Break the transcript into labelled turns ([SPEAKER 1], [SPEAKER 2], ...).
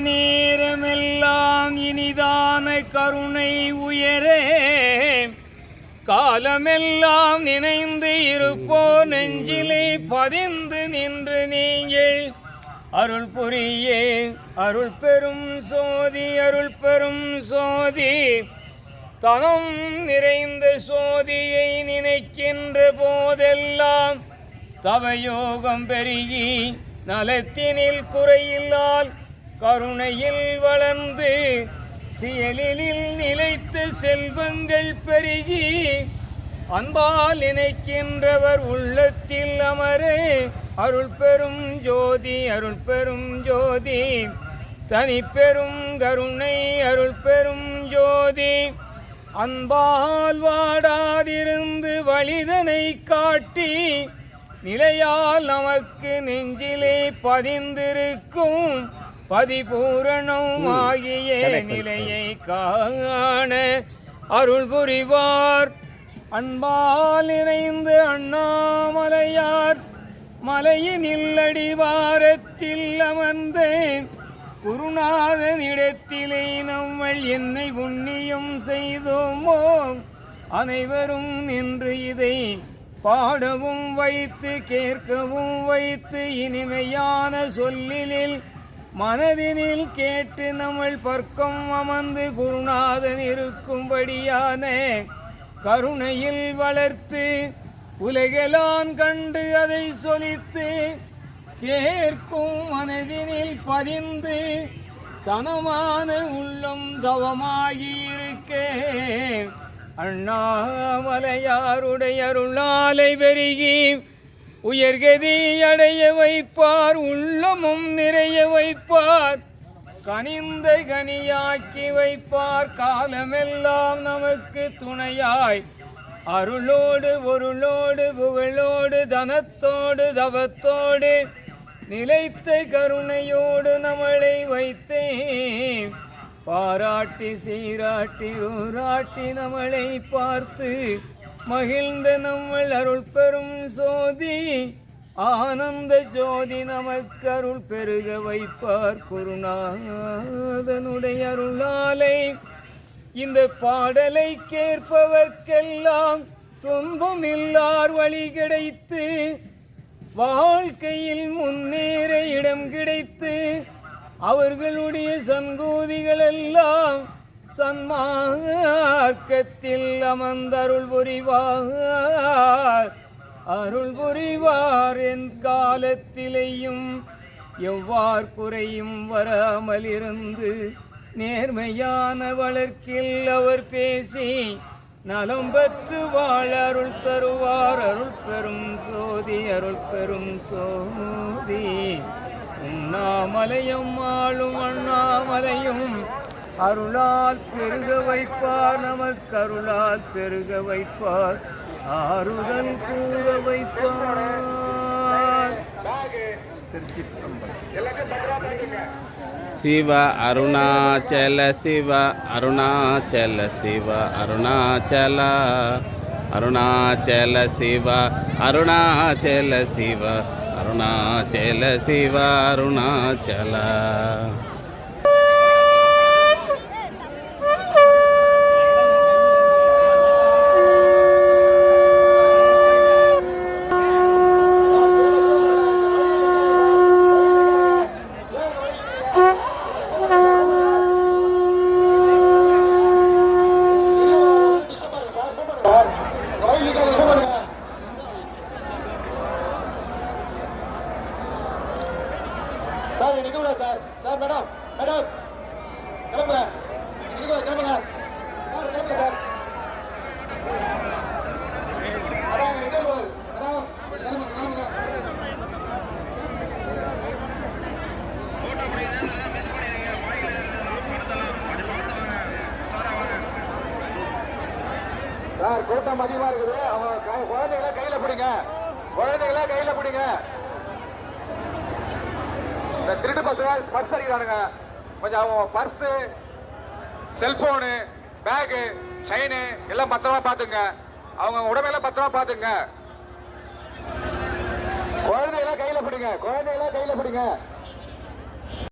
[SPEAKER 1] நேரமெல்லாம் இனிதான கருணை உயரே காலமெல்லாம் நினைந்து இருப்போ நெஞ்சிலே பதிந்து நின்று நீங்கள் அருள் புரியே அருள் பெரும் சோதி அருள் பெரும் சோதி தனம் நிறைந்த சோதியை நினைக்கின்ற போதெல்லாம் தவயோகம் பெருகி நலத்தினில் குறையில்லால் கருணையில் வளர்ந்து செயலில் நிலைத்த செல்வங்கள் பெருகி அன்பால் நினைக்கின்றவர் உள்ளத்தில் அமரே அருள் பெரும் ஜோதி அருள் பெரும் ஜோதி தனி பெரும் கருணை அருள் பெரும் ஜோதி அன்பால் வாடாதிருந்து வழிதனை காட்டி நிலையால் நமக்கு நெஞ்சிலே பதிந்திருக்கும் பதிபூரணம் ஆகிய நிலையை காண அருள் புரிவார் அன்பால் நிறைந்து அண்ணாமலையார் மலையினில் அடிவாரத்தில் அமர்ந்தேன் குருநாதனிடத்திலே நம்மள் என்னை புண்ணியம் செய்தோமோ அனைவரும் நின்று இதை பாடவும் வைத்து கேட்கவும் வைத்து இனிமையான சொல்லிலில் மனதினில் கேட்டு நம்மள் பர்க்கம் அமர்ந்து குருநாதன் இருக்கும்படியான கருணையில் வளர்த்து உலகெல்லாம் கண்டு அதை சொலித்து கேட்கும் மனதினில் பதிந்து கனமான உள்ளம் தவமாகியிருக்கே அண்ணாமலையாருடைய அருளாலை பெருகி உயர்கதி அடைய வைப்பார் உள்ளமும் நிறைய வைப்பார் கனிந்த கனியாக்கி வைப்பார் காலமெல்லாம் நமக்கு துணையாய் அருளோடு பொருளோடு புகழோடு தனத்தோடு தவத்தோடு நிலைத்த கருணையோடு நம்மளை வைத்தேன் பாராட்டி சீராட்டி ஊராட்டி நம்மளை பார்த்து மகிழ்ந்த நம்மள் அருள் பெரும் சோதி ஆனந்த ஜோதி நமக்கு அருள் பெருக வைப்பார் குருநாதனுடைய அருளாலை இந்த பாடலை கேட்பவர்க்கெல்லாம் துன்பம் இல்லார் வழி கிடைத்து வாழ்க்கையில் முன்னேற இடம் கிடைத்து அவர்களுடைய சங்கூதிகள் எல்லாம் சன்மார்க்கத்தில் அமர்ந்தருள் புரிவார் அருள் புரிவார் என் காலத்திலேயும் எவ்வாறு குறையும் வராமல் இருந்து நேர்மையான வழக்கில் அவர் பேசி நலம் பெற்று வாழ அருள் தருவார் அருள் பெரும் சோதி அருள் பெரும் சோதி உண்ணாமலையும் ஆளும் அண்ணாமலையும் அருளால் பெருக வைப்பார் நமக்கு அருளால் பெருக வைப்பார் ஆறுதல் கூற வைப்பார்
[SPEAKER 2] சிவ அருணாச்சல சிவ அருணாச்சல சிவ அருணாச்சல அருணாச்சல சிவ அருணாச்சல சிவ அருணாச்சல சிவ அருணாச்சல
[SPEAKER 3] சார் கூட்டம் அதிகமா இருக்குது. அவங்க குழந்தைகளை கையில பிடிங்க, குழந்தைகளை கையில பிடிங்க. இந்த திருட்டு பர்ஸ் அடிக்கிறானுங்க. கொஞ்சம் அவங்க பர்ஸ், செல்போனு, பேகு, செயின் எல்லாம் பத்திரமா பாத்துங்க. அவங்க உடம்பெல்லாம் பத்திரமா பாத்துங்க. குழந்தைகளை கையில பிடிங்க, குழந்தைகளை கையில பிடிங்க.